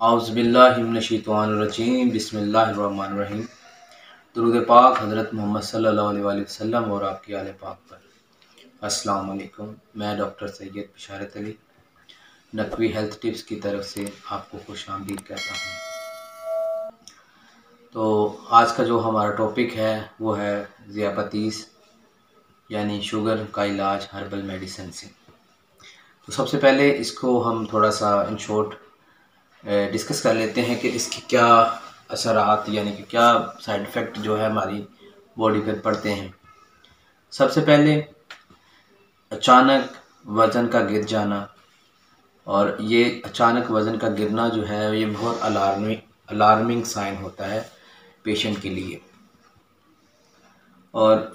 औज़ुबिल्लाहिमिनश्शैतानिर्रजीम बिस्मिल्लाहिर्रहमानिर्रहीम। दुरूद पाक हज़रत मोहम्मद सल्लल्लाहु अलैहि वसल्लम और आपके आले पाक पर। अस्सलाम वालेकुम। मैं डॉक्टर सैयद बिशारत अली नकवी हेल्थ टिप्स की तरफ से आपको खुशामदीद कहता हूँ। तो आज का जो हमारा टॉपिक है वो है ज़ियापतीस यानी शुगर का इलाज हर्बल मेडिसिन से। तो सबसे पहले इसको हम थोड़ा सा इन शॉर्ट डिस्कस कर लेते हैं कि इसके क्या असरात यानी कि क्या साइड इफ़ेक्ट जो है हमारी बॉडी पर पड़ते हैं। सबसे पहले अचानक वज़न का गिर जाना, और ये अचानक वज़न का गिरना जो है ये बहुत अलार्मिंग साइन होता है पेशेंट के लिए। और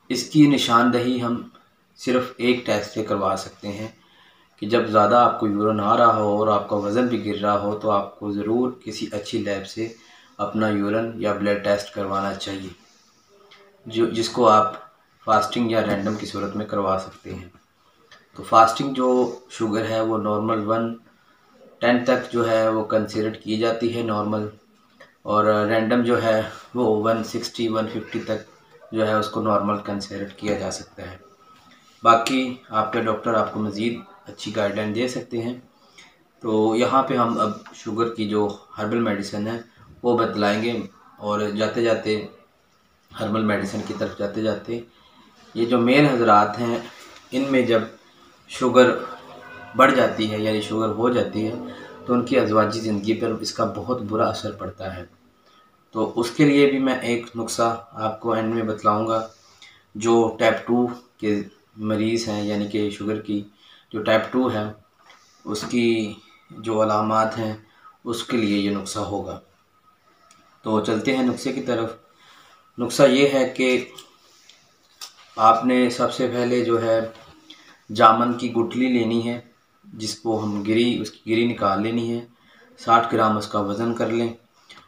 इसकी निशानदही हम सिर्फ एक टेस्ट से करवा सकते हैं कि जब ज़्यादा आपको यूरिन आ रहा हो और आपका वज़न भी गिर रहा हो तो आपको ज़रूर किसी अच्छी लैब से अपना यूरिन या ब्लड टेस्ट करवाना चाहिए, जिसको आप फास्टिंग या रैंडम की सूरत में करवा सकते हैं। तो फास्टिंग जो शुगर है वो नॉर्मल 110 तक जो है वो कंसिडर की जाती है नॉर्मल, और रैंडम जो है वो 160-150 तक जो है उसको नॉर्मल कंसिडर किया जा सकता है। बाकी आपके डॉक्टर आपको मज़ीद अच्छी गाइडलाइन दे सकते हैं। तो यहाँ पे हम अब शुगर की जो हर्बल मेडिसिन है वो बतलाएंगे, और जाते जाते हर्बल मेडिसिन की तरफ जाते जाते ये जो मेल हजरात हैं इनमें जब शुगर बढ़ जाती है यानी शुगर हो जाती है तो उनकी अज़वाजी ज़िंदगी पर इसका बहुत बुरा असर पड़ता है। तो उसके लिए भी मैं एक नुस्खा आपको एंड में बतलाऊँगा। जो टाइप 2 के मरीज़ हैं यानी कि शुगर की जो टाइप 2 है उसकी जो अलामात हैं उसके लिए ये नुस्खा होगा। तो चलते हैं नुस्खे की तरफ। नुस्खा ये है कि आपने सबसे पहले जो है जामन की गुठली लेनी है, जिसको हम उसकी गिरी निकाल लेनी है। 60 ग्राम उसका वज़न कर लें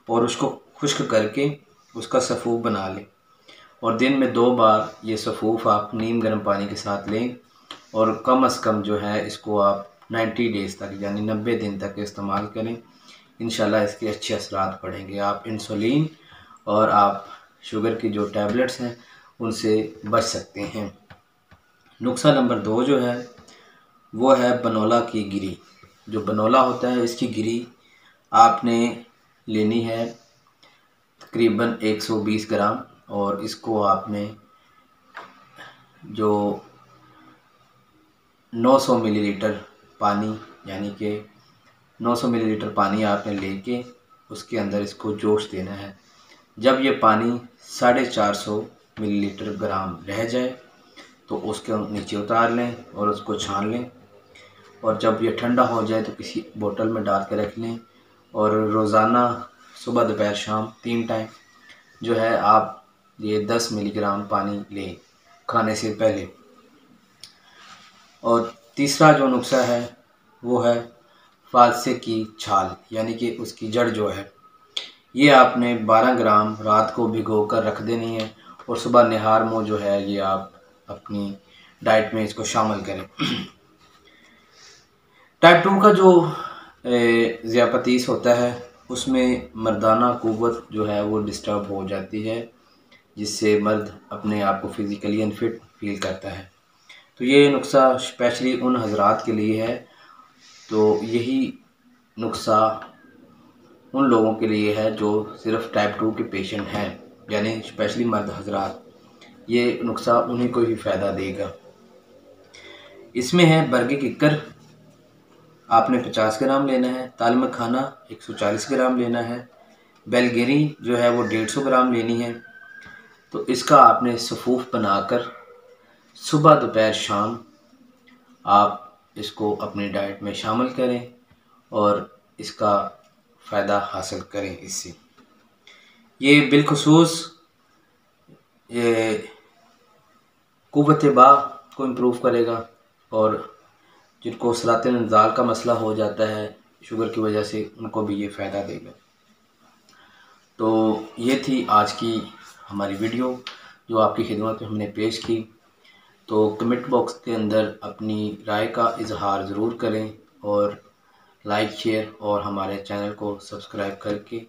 और उसको खुश्क करके उसका सफ़ूफ बना लें, और दिन में 2 बार ये सफ़ूफ आप नीम गर्म पानी के साथ लें, और कम से कम जो है इसको आप 90 डेज़ तक यानी 90 दिन तक इस्तेमाल करें। इंशाल्लाह इसके अच्छे असरात पड़ेंगे। आप इंसुलिन और आप शुगर की जो टैबलेट्स हैं उनसे बच सकते हैं। नुस्खा नंबर 2 जो है वो है बनोला की गिरी। जो बनोला होता है इसकी गिरी आपने लेनी है तकरीबन 120 ग्राम, और इसको आपने जो 900 मिलीलीटर पानी यानी कि 900 मिलीलीटर पानी आपने लेके उसके अंदर इसको जोश देना है। जब ये पानी 450 मिलीलीटर ग्राम रह जाए तो उसके नीचे उतार लें और उसको छान लें, और जब ये ठंडा हो जाए तो किसी बोतल में डाल के रख लें। और रोज़ाना सुबह दोपहर शाम 3 टाइम जो है आप ये 10 मिलीग्राम पानी लें खाने से पहले। और तीसरा जो नुस्खा है वो है फालसे की छाल यानी कि उसकी जड़ जो है ये आपने 12 ग्राम रात को भिगो कर रख देनी है, और सुबह निहार मुँह जो है ये आप अपनी डाइट में इसको शामिल करें। टाइप 2 का जो ज़ियापतीस होता है उसमें मर्दाना क़ुव्वत जो है वो डिस्टर्ब हो जाती है, जिससे मर्द अपने आप को फ़िज़िकली अनफिट फील करता है। तो ये नुस्खा स्पेशली उन हजरात के लिए है। तो यही नुस्खा उन लोगों के लिए है जो सिर्फ टाइप 2 के पेशेंट हैं यानी स्पेशली मर्द हजरात। ये नुस्खा उन्हीं को ही फ़ायदा देगा। इसमें है बरगे किक्कर आपने 50 ग्राम लेना है, ताल मखाना 140 ग्राम लेना है, बेलगिरी जो है वो 150 ग्राम लेनी है। तो इसका आपने सफ़ूफ बनाकर सुबह दोपहर शाम आप इसको अपनी डाइट में शामिल करें और इसका फ़ायदा हासिल करें। इससे ये बिलखुसूस ये क़ुव्वत बा को इम्प्रूव करेगा, और जिनको सलातिन इंज़ाल का मसला हो जाता है शुगर की वजह से उनको भी ये फ़ायदा देगा। तो ये थी आज की हमारी वीडियो जो आपकी खिदमत में हमने पेश की। तो कमेंट बॉक्स के अंदर अपनी राय का इजहार ज़रूर करें, और लाइक शेयर और हमारे चैनल को सब्सक्राइब करके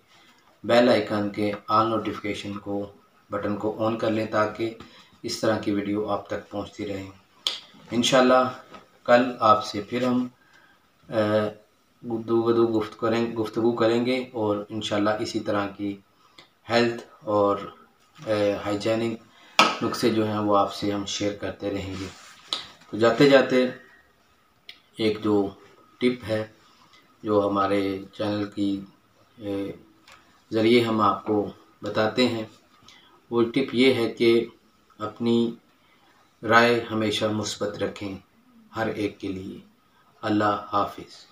बेल आइकन के ऑल नोटिफिकेशन को बटन को ऑन कर लें ताकि इस तरह की वीडियो आप तक पहुंचती रहें। इंशाल्लाह कल आपसे फिर हम गुफ्तगू करेंगे और इंशाल्लाह इसी तरह की हेल्थ और हाइजेनिक नुस्खे जो हैं वो आपसे हम शेयर करते रहेंगे। तो जाते जाते एक जो टिप है जो हमारे चैनल की ज़रिए हम आपको बताते हैं, वो टिप ये है कि अपनी राय हमेशा मुस्बत रखें हर एक के लिए। अल्लाह हाफिज़।